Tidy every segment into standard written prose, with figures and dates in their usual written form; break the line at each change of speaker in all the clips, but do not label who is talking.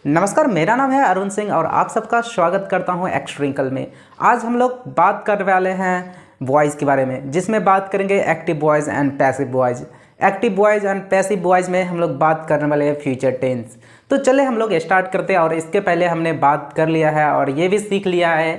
नमस्कार, मेरा नाम है अरुण सिंह और आप सबका स्वागत करता हूं एक्सट्रिंकल में। आज हम लोग बात करने वाले हैं वॉइस के बारे में, जिसमें बात करेंगे active voice and passive voice. Active voice and passive voice में हम लोग बात करने वाले हैं फ्यूचर टेंस। तो चले हम लोग स्टार्ट करते हैं। और इसके पहले हमने बात कर लिया है और ये भी सीख लिया है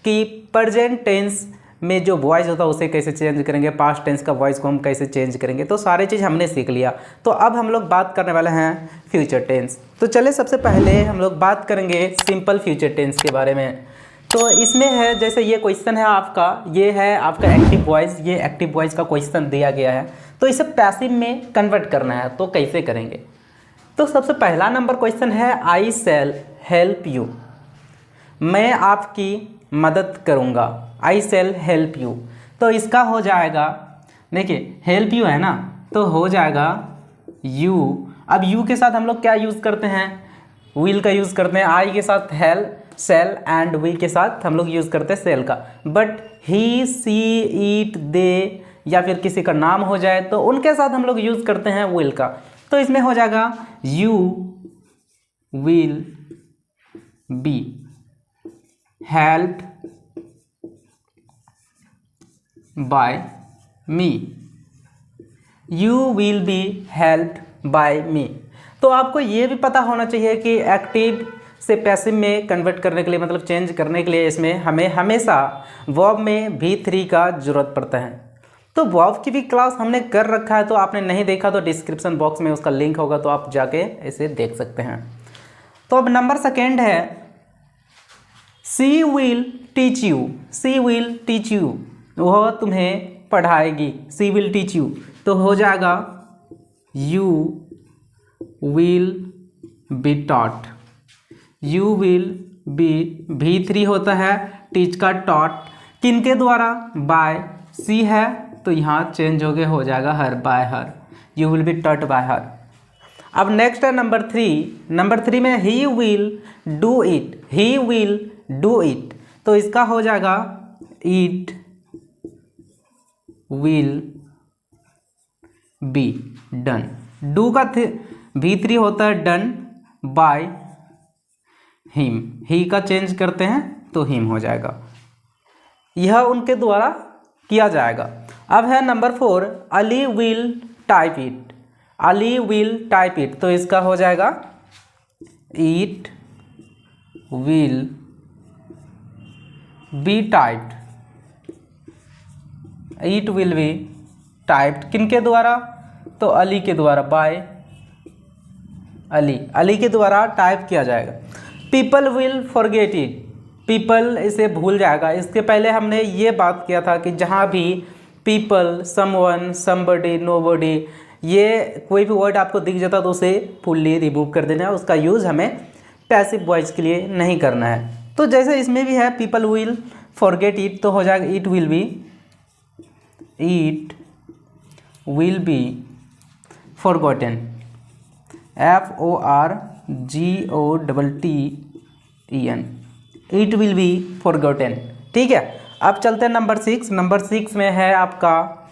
कि प्रेजेंट टेंस में जो वॉइस होता है उसे कैसे चेंज करेंगे, पास्ट टेंस का वॉइस को हम कैसे चेंज करेंगे। तो सारी चीज़ हमने सीख लिया। तो अब हम लोग बात करने वाले हैं फ्यूचर टेंस। तो चले सबसे पहले हम लोग बात करेंगे सिंपल फ्यूचर टेंस के बारे में। तो इसमें है, जैसे ये क्वेश्चन है आपका, ये है आपका एक्टिव वॉइस। ये एक्टिव वॉइस का क्वेश्चन दिया गया है, तो इसे पैसिव में कन्वर्ट करना है। तो कैसे करेंगे? तो सबसे पहला नंबर क्वेश्चन है आई शैल हेल्प यू, मैं आपकी मदद करूँगा। आई शैल हेल्प यू, तो इसका हो जाएगा, देखिए हेल्प यू है ना, तो हो जाएगा यू। अब यू के साथ हम लोग क्या यूज़ करते हैं? विल का यूज़ करते हैं। आई के साथ हेल सेल एंड वी के साथ हम लोग यूज़ करते हैं सेल का। बट ही सी ईट दे या फिर किसी का नाम हो जाए तो उनके साथ हम लोग यूज़ करते हैं विल का। तो इसमें हो जाएगा you will be helped by me. You will be helped by me. तो आपको ये भी पता होना चाहिए कि एक्टिव से पैसिव में कन्वर्ट करने के लिए, मतलब चेंज करने के लिए, इसमें हमें हमेशा वर्ब में V3 का ज़रूरत पड़ता है। तो वर्ब की भी क्लास हमने कर रखा है, तो आपने नहीं देखा तो डिस्क्रिप्शन बॉक्स में उसका लिंक होगा, तो आप जाके इसे देख सकते हैं। तो अब नंबर सेकेंड है she will teach you. She will teach you, वह तुम्हें पढ़ाएगी। सी विल टीच यू, तो हो जाएगा you will be taught. You will be V3 होता है, टीच का टॉट किनके द्वारा? बाय। सी है तो यहाँ चेंज हो गया, हो जाएगा her, by her. You will be taught by her. अब नेक्स्ट है नंबर 3। नंबर 3 में he will do it. He will do it, तो इसका हो जाएगा it will be done. Do का V3 होता है डन बाय हिम। ही का चेंज करते हैं तो हिम हो जाएगा। यह उनके द्वारा किया जाएगा। अब है number 4 Ali will type it. Ali will type it, तो इसका हो जाएगा it will B typed. It will B typed किनके द्वारा? तो अली के द्वारा, बाय अली। अली के द्वारा टाइप किया जाएगा। People will forget it. People इसे भूल जाएगा। इसके पहले हमने ये बात किया था कि जहाँ भी पीपल, समवन, समबडी, नोबडी, ये कोई भी वर्ड आपको दिख जाता तो उसे फुल्ली रिमूव कर देना है। उसका यूज़ हमें पैसिव वॉइस के लिए नहीं करना है। तो जैसे इसमें भी है पीपल विल फॉरगेट इट, तो हो जाएगा it will B forgotten. FORGOTTEN, it will B forgotten. ठीक है, अब चलते हैं नंबर 6। नंबर 6 में है आपका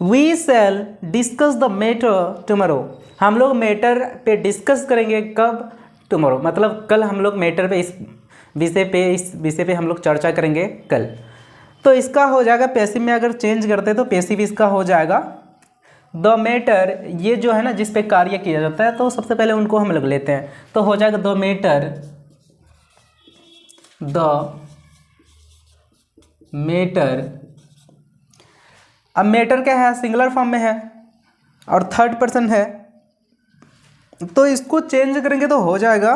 we shall discuss the matter tomorrow. हम लोग मैटर पे डिस्कस करेंगे कब? टुमारो, मतलब कल हम लोग मैटर पे इस विषय पे हम लोग चर्चा करेंगे कल। तो इसका हो जाएगा पैसिव में अगर चेंज करते हैं तो पैसिव इसका हो जाएगा द मैटर। ये जो है ना जिस पे कार्य किया जाता है, तो सबसे पहले उनको हम लोग लेते हैं, तो हो जाएगा द मैटर। अब मैटर क्या है? सिंगुलर फॉर्म में है और थर्ड पर्सन है, तो इसको चेंज करेंगे तो हो जाएगा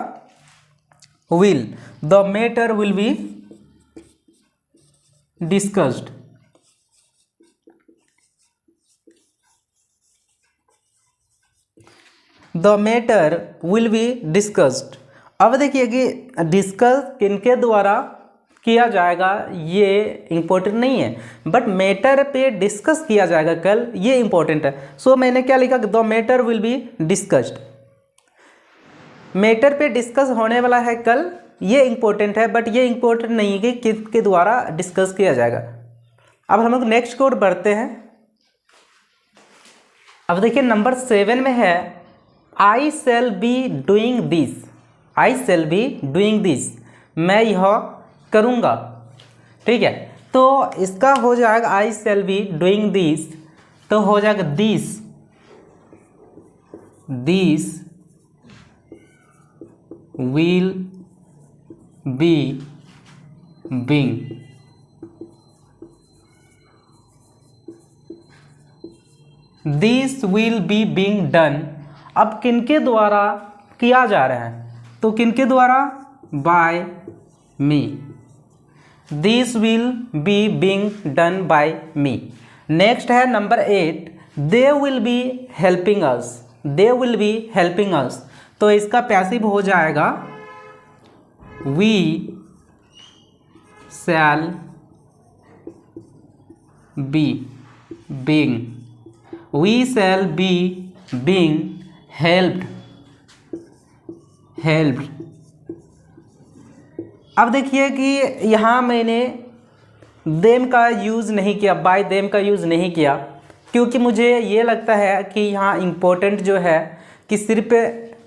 will. The matter will be discussed. The matter will be discussed. अब देखिए कि डिस्कस किनके द्वारा किया जाएगा ये इंपॉर्टेंट नहीं है, बट मैटर पे डिस्कस किया जाएगा कल, ये इंपॉर्टेंट है। सो मैंने क्या लिखा कि the matter will be discussed. Matter पे डिस्कस होने वाला है कल, ये इंपॉर्टेंट है, बट ये इंपॉर्टेंट नहीं है कि किसके द्वारा डिस्कस किया जाएगा। अब हम लोग नेक्स्ट कोड बढ़ते हैं। अब देखिए नंबर 7 में है I shall be doing this. I shall be doing this, मैं यह करूँगा। ठीक है, तो इसका हो जाएगा I shall be doing this, तो हो जाएगा this will be being. This will be being done. अब किनके द्वारा किया जा रहा है, तो किनके द्वारा, by me. This will be being done by me. Next है number 8, they will be helping us, they will be helping us, तो इसका पैसिव हो जाएगा we shall be being, we shall be being helped. अब देखिए कि यहाँ मैंने देम का यूज़ नहीं किया, बाय देम का यूज़ नहीं किया, क्योंकि मुझे ये लगता है कि यहाँ इम्पोर्टेंट जो है कि सिर्फ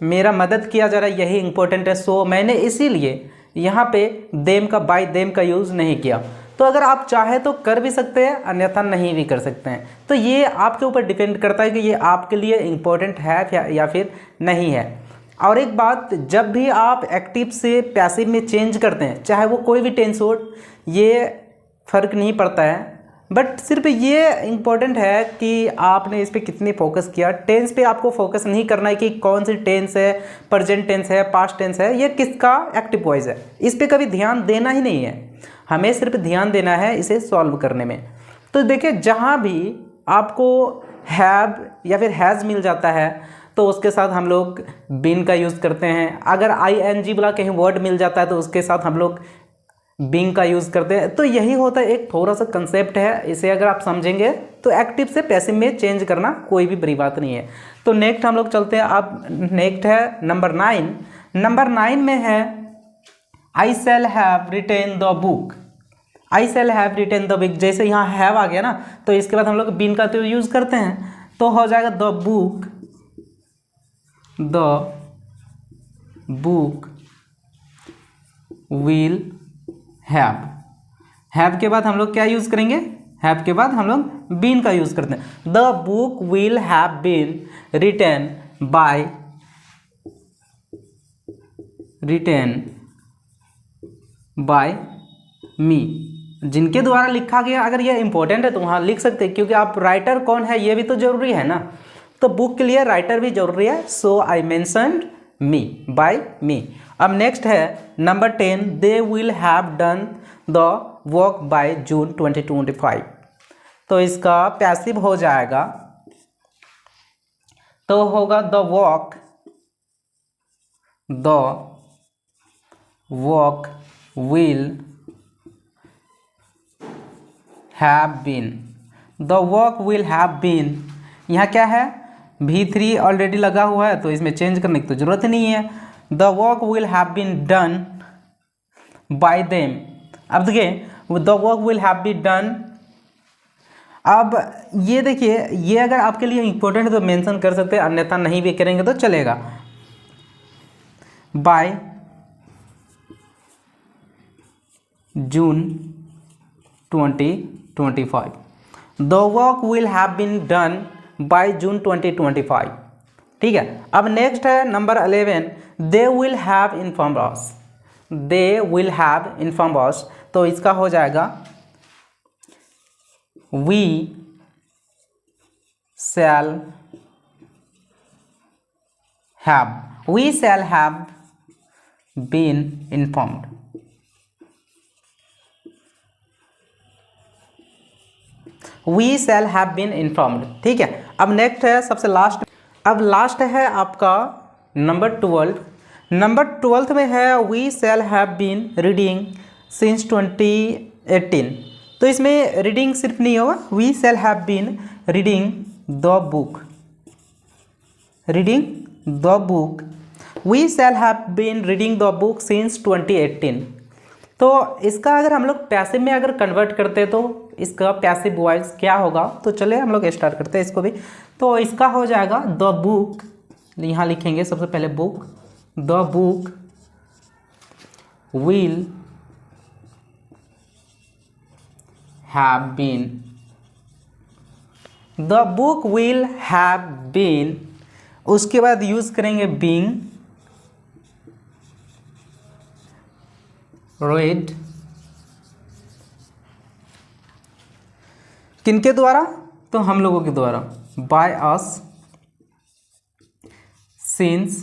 मेरा मदद किया जा रहा है, यही इम्पोर्टेंट है। सो मैंने इसीलिए यहाँ पे देम का, बाय देम का यूज़ नहीं किया। तो अगर आप चाहे तो कर भी सकते हैं, अन्यथा नहीं भी कर सकते हैं। तो ये आपके ऊपर डिपेंड करता है कि ये आपके लिए इम्पोर्टेंट है या फिर नहीं है। और एक बात, जब भी आप एक्टिव से पैसिव में चेंज करते हैं, चाहे वो कोई भी टेंस हो, ये फ़र्क नहीं पड़ता है, बट सिर्फ ये इम्पोर्टेंट है कि आपने इस पर कितनी फोकस किया। टेंस पे आपको फोकस नहीं करना है कि कौन सी टेंस है, प्रेजेंट टेंस है, पास्ट टेंस है, ये किसका एक्टिव वॉइस है, इस पर कभी ध्यान देना ही नहीं है। हमें सिर्फ ध्यान देना है इसे सॉल्व करने में। तो देखिए, जहाँ भी आपको हैव या फिर हैज़ मिल जाता है तो उसके साथ हम लोग बीन का यूज़ करते हैं। अगर ING वाला कहीं वर्ड मिल जाता है तो उसके साथ हम लोग बीइंग का यूज़ करते हैं। तो यही होता है, एक थोड़ा सा कंसेप्ट है, इसे अगर आप समझेंगे तो एक्टिव से पैसिव में चेंज करना कोई भी बड़ी बात नहीं है। तो नेक्स्ट हम लोग चलते हैं। अब नेक्स्ट है नंबर 9। नंबर 9 में है I shall have written the book, I shall have written the book. जैसे यहाँ हैव आ गया ना, तो इसके बाद हम लोग बीन का तो यूज़ करते हैं, तो हो जाएगा द बुक विल हैव के बाद हम लोग क्या यूज़ करेंगे, हैव के बाद हम लोग बीन का यूज़ करते हैं। The book will have been written by me, जिनके द्वारा लिखा गया। अगर ये इंपॉर्टेंट है तो वहाँ लिख सकते हैं, क्योंकि आप राइटर कौन है ये भी तो जरूरी है ना। तो बुक के लिए राइटर भी जरूरी है, सो आई मेंशन्ड मी, बाय मी। अब नेक्स्ट है number 10, they will have done the work by June 2025। तो इसका पैसिव हो जाएगा, तो होगा the work will have been, the work will have been. यहाँ क्या है, V3 ऑलरेडी लगा हुआ है तो इसमें चेंज करने की तो जरूरत ही नहीं है। The work will have been done by them. अब देखिए, the work will have been done. अब ये देखिए, ये अगर आपके लिए इंपॉर्टेंट है तो मेंशन कर सकते हैं, अन्यथा नहीं भी करेंगे तो चलेगा। By June 2025, the work will have been done by June 2025। ठीक है। अब नेक्स्ट है number 11, they will have informed us, they will have informed us. तो इसका हो जाएगा we shall have been informed. We shall have been informed. ठीक है। अब नेक्स्ट है सबसे लास्ट, अब लास्ट है आपका नंबर 12। नंबर 12 में है we shall have been reading since 2018। तो इसमें रीडिंग सिर्फ नहीं होगा, we shall have been reading the book, we shall have been reading the book since 2018। तो इसका अगर हम लोग पैसिव में अगर कन्वर्ट करते हैं तो इसका पैसिव वॉइस क्या होगा, तो चले हम लोग स्टार्ट करते हैं इसको भी। तो इसका हो जाएगा द बुक, यहाँ लिखेंगे सबसे पहले book, the book will have been, the book will have been, उसके बाद यूज करेंगे being read, किनके द्वारा? तो हम लोगों के द्वारा, by us, since,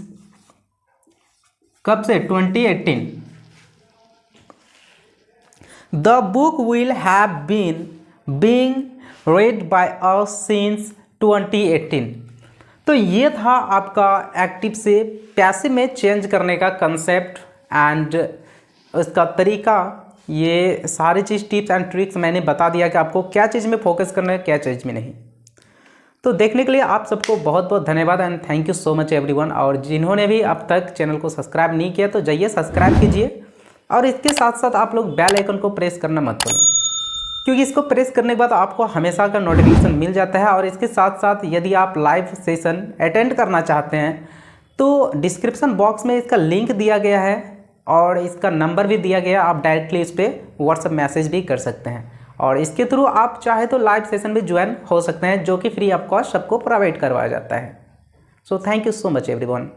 कब से? 2018. The book will have been being read by us since 2018. तो ये था आपका एक्टिव से पैसिव में चेंज करने का कंसेप्ट एंड उसका तरीका। ये सारी चीज़ टिप्स एंड ट्रिक्स मैंने बता दिया कि आपको क्या चीज़ में फोकस करना है, क्या चीज़ में नहीं। तो देखने के लिए आप सबको बहुत बहुत धन्यवाद and thank you so much everyone. और जिन्होंने भी अब तक चैनल को सब्सक्राइब नहीं किया तो जाइए सब्सक्राइब कीजिए, और इसके साथ साथ आप लोग बेल आइकन को प्रेस करना मत भूलें, क्योंकि इसको प्रेस करने के बाद आपको हमेशा का नोटिफिकेशन मिल जाता है। और इसके साथ साथ यदि आप लाइव सेशन अटेंड करना चाहते हैं तो डिस्क्रिप्शन बॉक्स में इसका लिंक दिया गया है और इसका नंबर भी दिया गया है, आप डायरेक्टली इस पर व्हाट्सएप मैसेज भी कर सकते हैं और इसके थ्रू आप चाहे तो लाइव सेशन भी ज्वाइन हो सकते हैं, जो कि फ्री ऑफ कॉस्ट सबको प्रोवाइड करवाया जाता है। So thank you so much everyone.